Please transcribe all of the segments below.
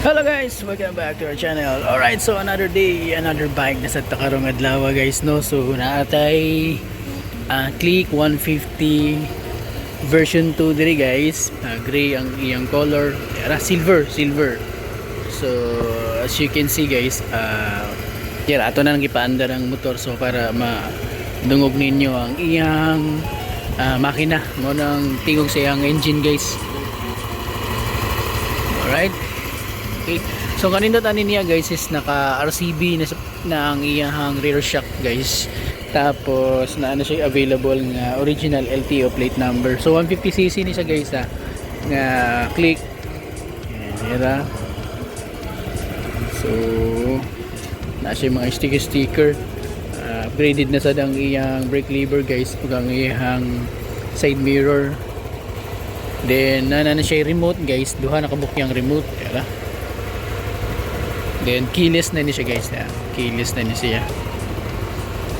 Hello guys, welcome back to our channel. Alright, so another day, another bike na sa takarong adlaw guys, no. So naatay Click 150 version 2 diri guys. Gray ang iyang color, silver. So as you can see guys, ato na nang ipaandar ang motor, so para madungog ninyo ang iyang makina mo nang tingog sa iyang engine guys. Alright. Okay. So kanindot ani niya guys is naka RCB na ang iyang rear shock guys. Tapos na siya available nga original LTO plate number. So 150cc ni siya guys nga Click. Ayan, so na siya mga sticker. Upgraded na sad ang iyang brake lever guys, ug ang iyang side mirror. Then na siya remote guys, duha nakabukyang remote. Ayan. Then keyless na ni siya guys, keyless na ni siya.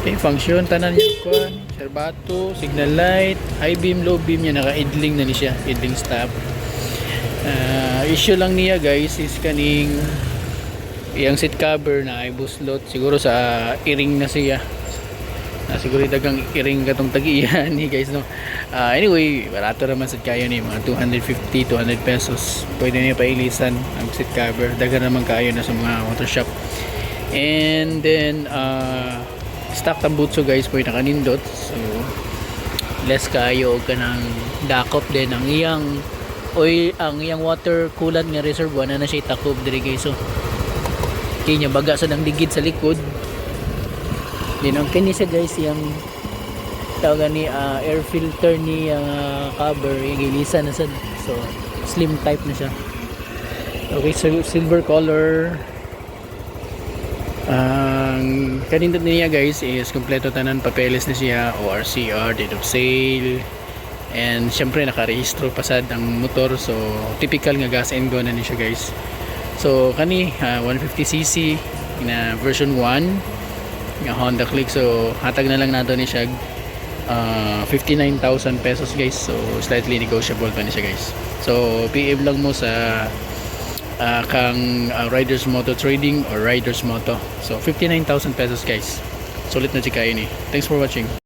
Okay, function tanan niya kuan, serbato, signal light, high beam, low beam niya, naka-idling na ni siya, idling stop. Issue lang niya guys is kaning iyang seat cover na ay buslot, siguro sa iring na siya. Siguro dagang iring katong tag-iyan ni guys, no. Anyway, barato naman sa kayo ni mga 250 200 pesos. Pwede niya pailisan ang seat cover. Dagan naman kayo na sa mga auto shop. And then stock tambutso guys po nakanindot. So less kayo og kanang dakop din ang iyang oil, ang iyang water coolant nga reservoir na siya takob diri guys. So kanya baga sa nang digid sa likod. Then ang kani siya guys, yung tawagan ni air filter ni cover, yung gilisan na siya. So slim type na siya. Okay, so silver color. Ang kanindot niya guys is kompleto tanan papeles na siya, ORCR, date of sale, and syempre nakarehistro pasad ang motor. So typical nga gas and go na ni siya guys. So kani 150cc na version 1 nga Honda Click. So hatag na lang nato ni siya 59,000 pesos guys. So slightly negotiable pa ni siya guys. So PM lang mo sa kang Riders Moto Trading or Riders Moto. So 59,000 pesos guys. Sulit na si kayo ni. Thanks for watching.